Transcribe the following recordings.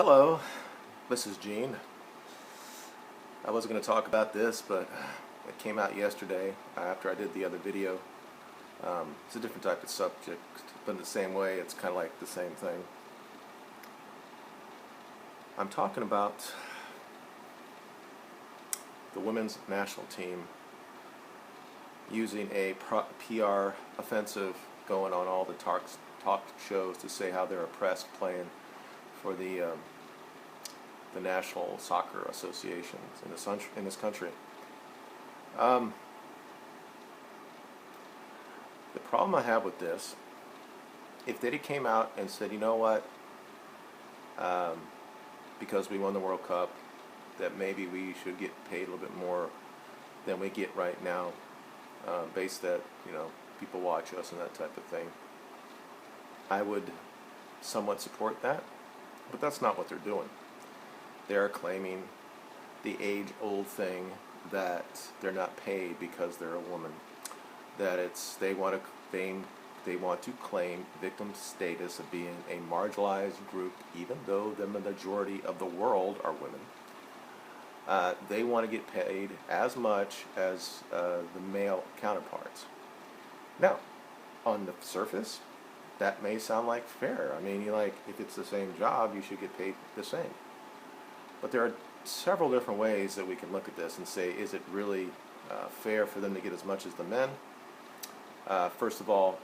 Hello, this is Gene. I wasn't going to talk about this, but it came out yesterday after I did the other video. It's a different type of subject, but in the same way, it's kind of like the same thing. I'm talking about the women's national team using a PR offensive going on all the talk shows to say how they're oppressed playing for the National Soccer Associations in this country. The problem I have with this, if they came out and said, you know what, because we won the World Cup, that maybe we should get paid a little bit more than we get right now, based that, people watch us and that type of thing, I would somewhat support that. But that's not what they're doing. They're claiming the age-old thing that they're not paid because they're a woman. That they want to claim victim status of being a marginalized group, even though the majority of the world are women. They want to get paid as much as the male counterparts. Now, on the surface, that may sound like fair. I mean, if it's the same job, you should get paid the same. But there are several different ways that we can look at this and say, is it really fair for them to get as much as the men? First of all,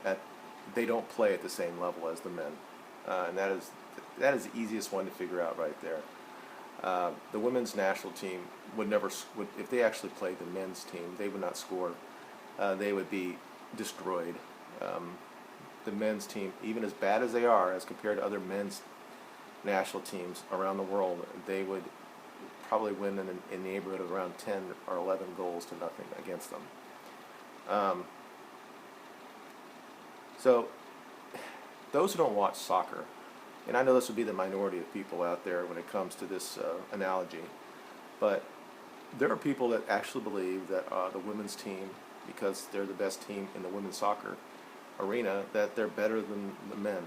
they don't play at the same level as the men, and that is the easiest one to figure out right there. The women's national team would if they actually played the men's team, they would not score. They would be destroyed. The men's team, even as bad as they are as compared to other men's national teams around the world, they would probably win in the neighborhood of around 10 or 11 goals to nothing against them. So those who don't watch soccer, and I know this would be the minority of people out there when it comes to this analogy, but there are people that actually believe that the women's team, because they're the best team in the women's soccer arena, that they're better than the men.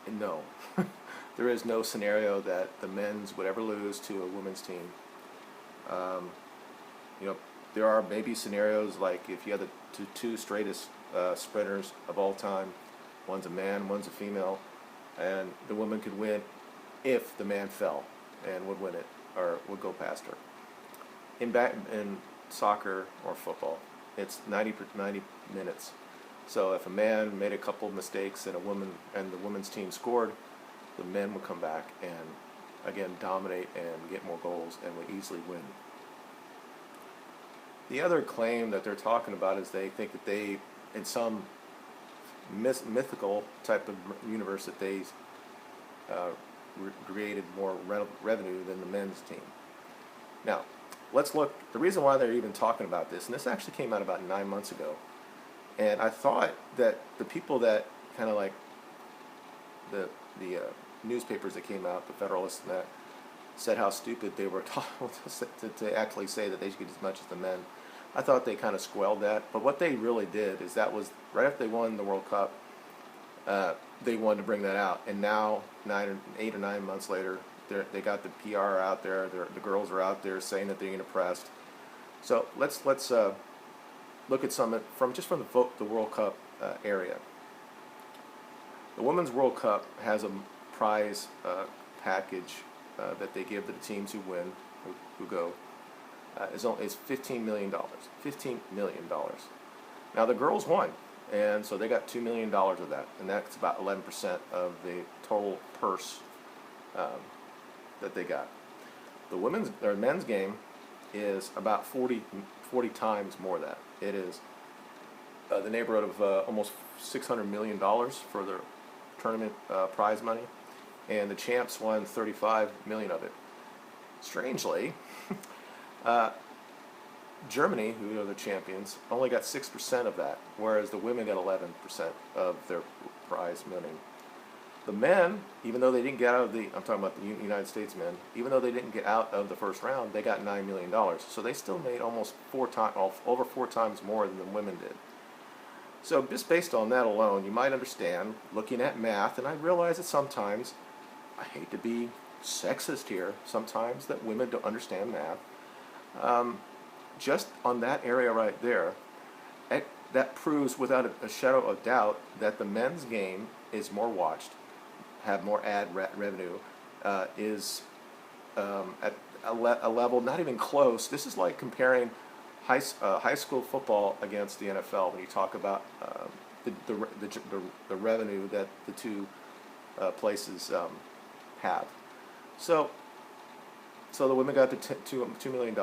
And no, there is no scenario that the men's would ever lose to a women's team. There are maybe scenarios like if you had the two straightest sprinters of all time, one's a man, one's a female, and the woman could win if the man fell and would win it or would go past her. In soccer or football, it's 90 minutes. So if a man made a couple of mistakes and the women's team scored, the men would come back and again dominate and get more goals and would easily win. The other claim that they're talking about is they think that they, in some mythical type of universe, that they created more revenue than the men's team. Now, let's look. The reason why they're even talking about this, and this actually came out about 9 months ago, and I thought that the people that kind of like the newspapers that came out, the Federalists and that, said how stupid they were to actually say that they should get as much as the men. I thought they kind of squelched that, but what they really did is that was right after they won the World Cup, they wanted to bring that out, and now 8 or 9 months later, they got the PR out there. The girls are out there saying that they're getting oppressed. So let's look at some from the World Cup area. The Women's World Cup has a prize package that they give to the teams who win, who go. Is $15 million. $15 million. Now the girls won, and so they got $2 million of that, and that's about 11% of the total purse that they got. The men's game is about 40 times more of that. It is the neighborhood of almost $600 million for their tournament prize money, and the champs won 35 million of it. Strangely, Germany, who are the champions, only got 6% of that, whereas the women got 11% of their prize money. The men, even though they didn't get out of I'm talking about the United States men, even though they didn't get out of the first round, they got $9 million. So they still made almost over four times more than the women did. So just based on that alone, you might understand, looking at math, and I realize that sometimes I hate to be sexist here sometimes, that women don't understand math. Um, just on that area right there, that proves without a shadow of doubt that the men's game is more watched, have more revenue, is at a level not even close. This is like comparing high school football against the NFL when you talk about the revenue that the two places have. So the women got the $2 million,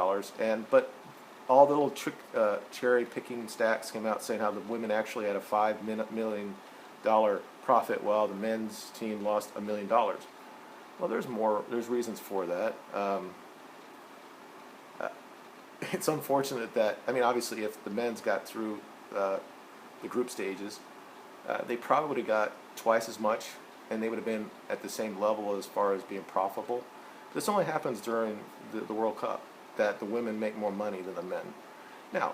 but all the little cherry picking stats came out saying how the women actually had a $5 million profit while the men's team lost $1 million. Well, there's reasons for that. It's unfortunate that, I mean, obviously if the men's got through the group stages, they probably would have got twice as much, and they would have been at the same level as far as being profitable. This only happens during the World Cup, that the women make more money than the men. Now,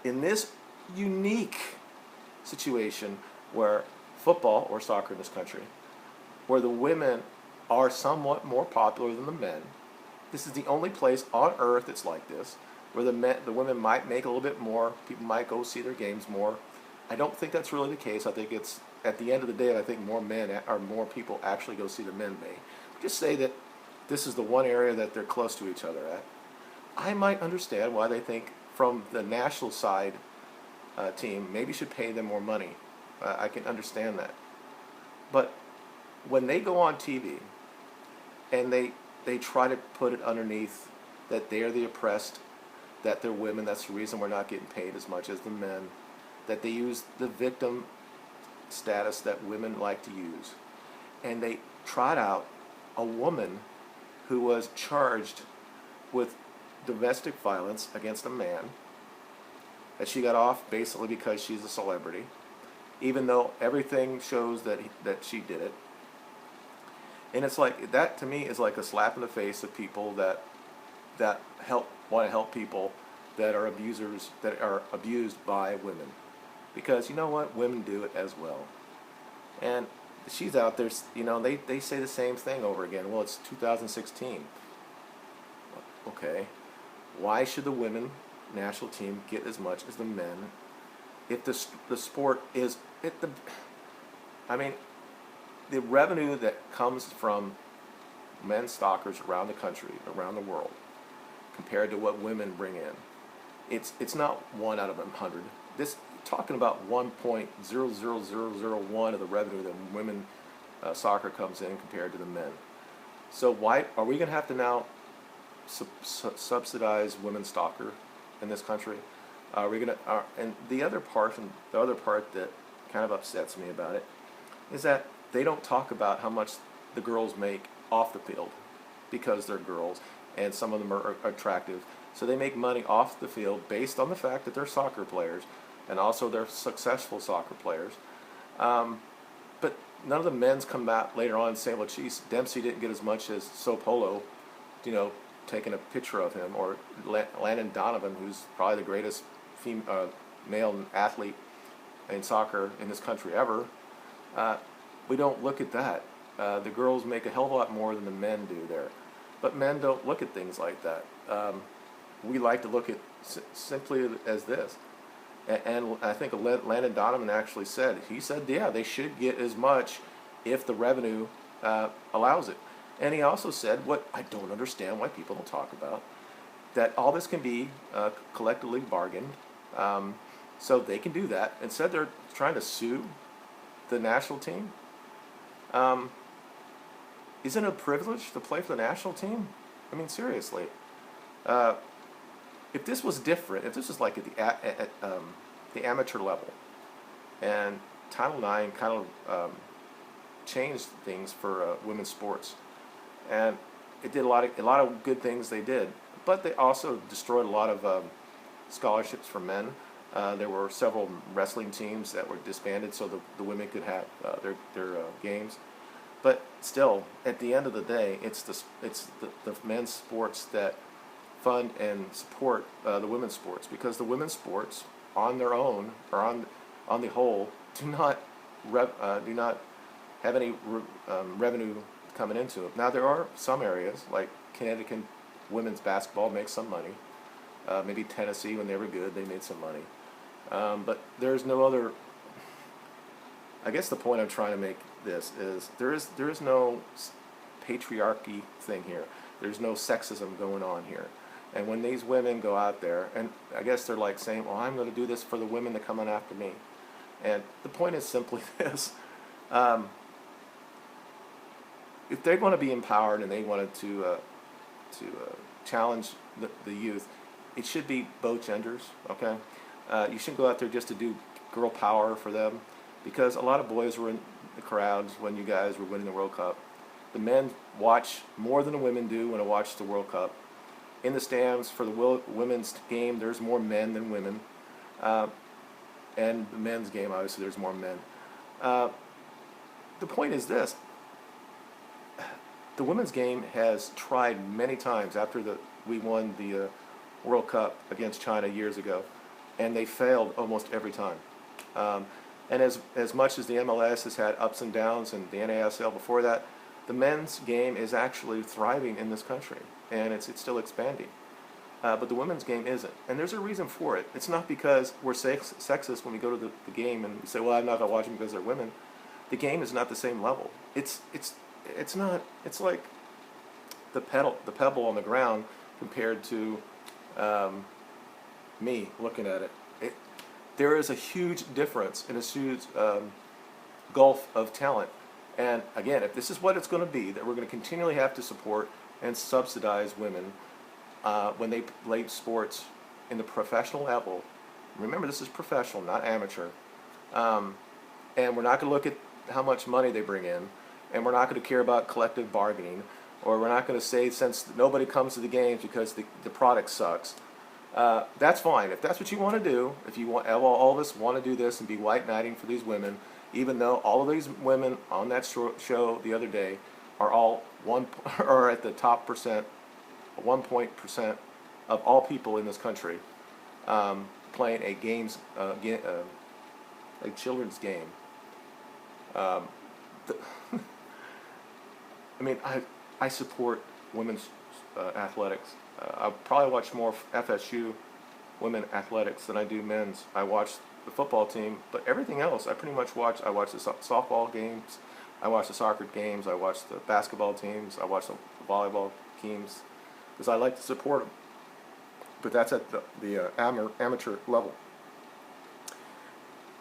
in this unique situation where football, or soccer in this country, where the women are somewhat more popular than the men, this is the only place on earth that's like this, where the women might make a little bit more, people might go see their games more. I don't think that's really the case. I think it's, at the end of the day, I think more people actually go see the men may. Just say that this is the one area that they're close to each other at. I might understand why they think from the national side team maybe should pay them more money. I can understand that. But when they go on TV and they try to put it underneath that they're the oppressed, that they're women, that's the reason we're not getting paid as much as the men, that they use the victim status that women like to use, and they trot out a woman who was charged with domestic violence against a man, that she got off basically because she's a celebrity, even though everything shows that she did it. And it's like, that to me is like a slap in the face of people that want to help people that are abusers, that are abused by women. Because you know what, women do it as well. And she's out there, they say the same thing over again. Well, it's 2016. Okay, why should the women national team get as much as the men if the sport is the revenue that comes from men's stalkers around the country, around the world, compared to what women bring in, it's not 1 out of 100. This talking about 1.00001 of the revenue that women soccer comes in compared to the men. So why are we going to have to now subsidize women's soccer in this country? Are we going to? And the other part that kind of upsets me about it is that they don't talk about how much the girls make off the field, because they're girls and some of them are attractive. So they make money off the field based on the fact that they're soccer players, and also they're successful soccer players. But none of the men's come out later on and say, well, geez, Dempsey didn't get as much as Sopolo, taking a picture of him, or Landon Donovan, who's probably the greatest male athlete in soccer in this country ever. We don't look at that. The girls make a hell of a lot more than the men do there. But men don't look at things like that. We like to look at simply as this. And I think Landon Donovan actually said, yeah, they should get as much if the revenue allows it. And he also said, what I don't understand why people don't talk about, that all this can be collectively bargained, so they can do that. Instead, they're trying to sue the national team. Isn't it a privilege to play for the national team? I mean, seriously. If this was different, if this was like at the amateur level, and Title IX kind of changed things for women's sports, and it did a lot of good things they did, but they also destroyed a lot of scholarships for men. There were several wrestling teams that were disbanded so the women could have their games. But still, at the end of the day, it's the men's sports that fund and support the women's sports, because the women's sports on their own, or on the whole, do not have any revenue coming into it. Now there are some areas like Connecticut women's basketball makes some money. Maybe Tennessee, when they were good, they made some money. But there's no other. I guess the point I'm trying to make this is there is no patriarchy thing here. There's no sexism going on here. And when these women go out there, and I guess they're like saying, well, I'm going to do this for the women that come in after me. And the point is simply this. If they're going to be empowered and they wanted to challenge the youth, it should be both genders, okay? You shouldn't go out there just to do girl power for them, because a lot of boys were in the crowds when you guys were winning the World Cup. The men watch more than the women do when I watch the World Cup. In the stands for the women's game, there's more men than women. And the men's game, obviously, there's more men. The point is this. The women's game has tried many times after we won the World Cup against China years ago, and they failed almost every time. And as much as the MLS has had ups and downs, and the NASL before that, the men's game is actually thriving in this country, and it's still expanding. But the women's game isn't, and there's a reason for it. It's not because we're sexist when we go to the game and we say, well, I'm not going to watch them because they're women. The game is not the same level. It's not. It's like the pebble on the ground compared to me looking at it. There is a huge difference and a huge gulf of talent. And again, if this is what it's going to be, that we're going to continually have to support and subsidize women when they play sports in the professional level. Remember, this is professional, not amateur. And we're not going to look at how much money they bring in, and we're not going to care about collective bargaining, or we're not going to say, since nobody comes to the games because the product sucks. That's fine. If that's what you want to do, if you want, all of us want to do this and be white knighting for these women, even though all of these women on that show the other day are all are at the top 1% of all people in this country playing a children's game. I mean, I support women's athletics. I probably watch more FSU women athletics than I do men's. I watch the football team, but everything else I pretty much watch. I watch the softball games, I watch the soccer games, I watch the basketball teams, I watch the volleyball teams, because I like to support them. But that's at the amateur level.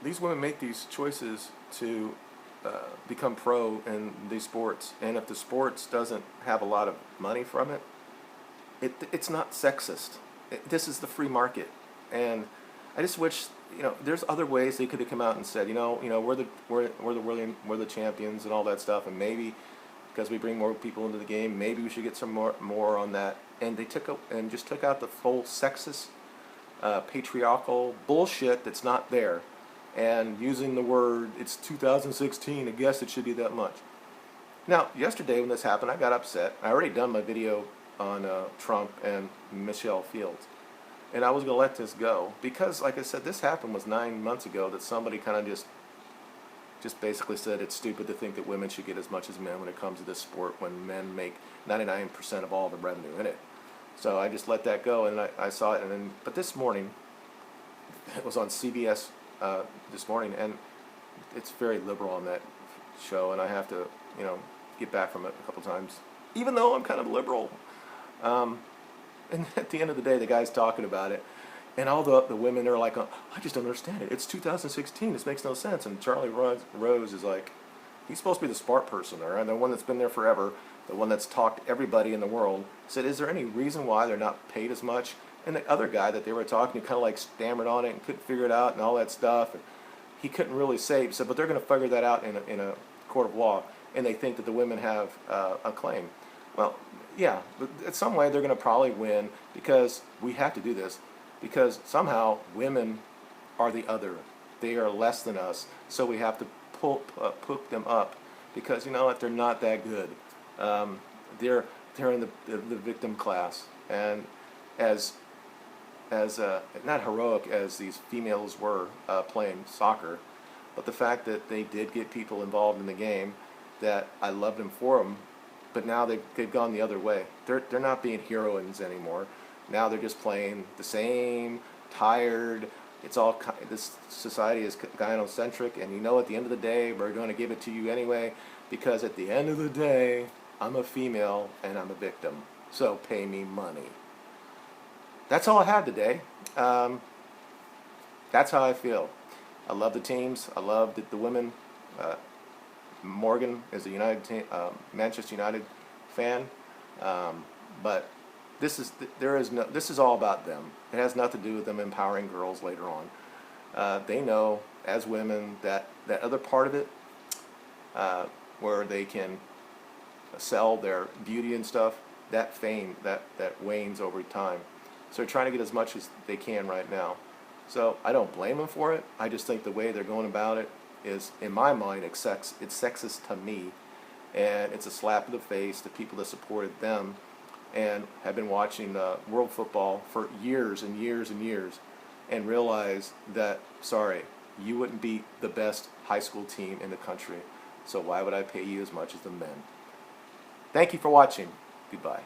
These women make these choices to become pro in these sports, and if the sports doesn't have a lot of money from it, it's not sexist. This is the free market, and I just wish there's other ways they could have come out and said we're the champions and all that stuff, and maybe because we bring more people into the game, maybe we should get some more on that. And they took out the full sexist, patriarchal bullshit that's not there, and using the word, it's 2016, I guess it should be that much. Now, yesterday when this happened, I got upset. I already done my video on Trump and Michelle Fields, and I was going to let this go because, like I said, this happened was 9 months ago, that somebody kind of just basically said it's stupid to think that women should get as much as men when it comes to this sport, when men make 99% of all the revenue in it. So I just let that go, and I saw it, but this morning, it was on CBS this morning, and it's very liberal on that show, and I have to, get back from it a couple times, even though I'm kind of liberal. And at the end of the day, the guy's talking about it, and all the women are like, I just don't understand it. It's 2016. This makes no sense. And Charlie Rose is like, he's supposed to be the smart person, all right? The one that's been there forever, the one that's talked to everybody in the world, said, is there any reason why they're not paid as much? And the other guy that they were talking to kind of like stammered on it and couldn't figure it out and all that stuff. And he couldn't really say. He said, but they're going to figure that out in a court of law, and they think that the women have a claim. Well, yeah, but in some way they're going to probably win, because we have to do this, because somehow women are the other. They are less than us, so we have to poke them up, because you know what, they're not that good. They're in the victim class, and as not heroic as these females were playing soccer, but the fact that they did get people involved in the game, that I loved them for them, but now they've gone the other way. They're not being heroines anymore. Now they're just playing the same tired. It's all, this society is gynocentric, and you know, at the end of the day, we're going to give it to you anyway, because at the end of the day, I'm a female and I'm a victim. So pay me money. That's all I had today. That's how I feel. I love the teams. I love the women. Morgan is a Manchester United fan, but this is all about them. It has nothing to do with them empowering girls later on. They know as women that other part of it, where they can sell their beauty and stuff, that fame that wanes over time. So they're trying to get as much as they can right now. So I don't blame them for it. I just think the way they're going about it is, in my mind, it's sexist to me, and it's a slap in the face to people that supported them and have been watching world football for years and years and years, and realize that, sorry, you wouldn't beat the best high school team in the country, so why would I pay you as much as the men? Thank you for watching. Goodbye.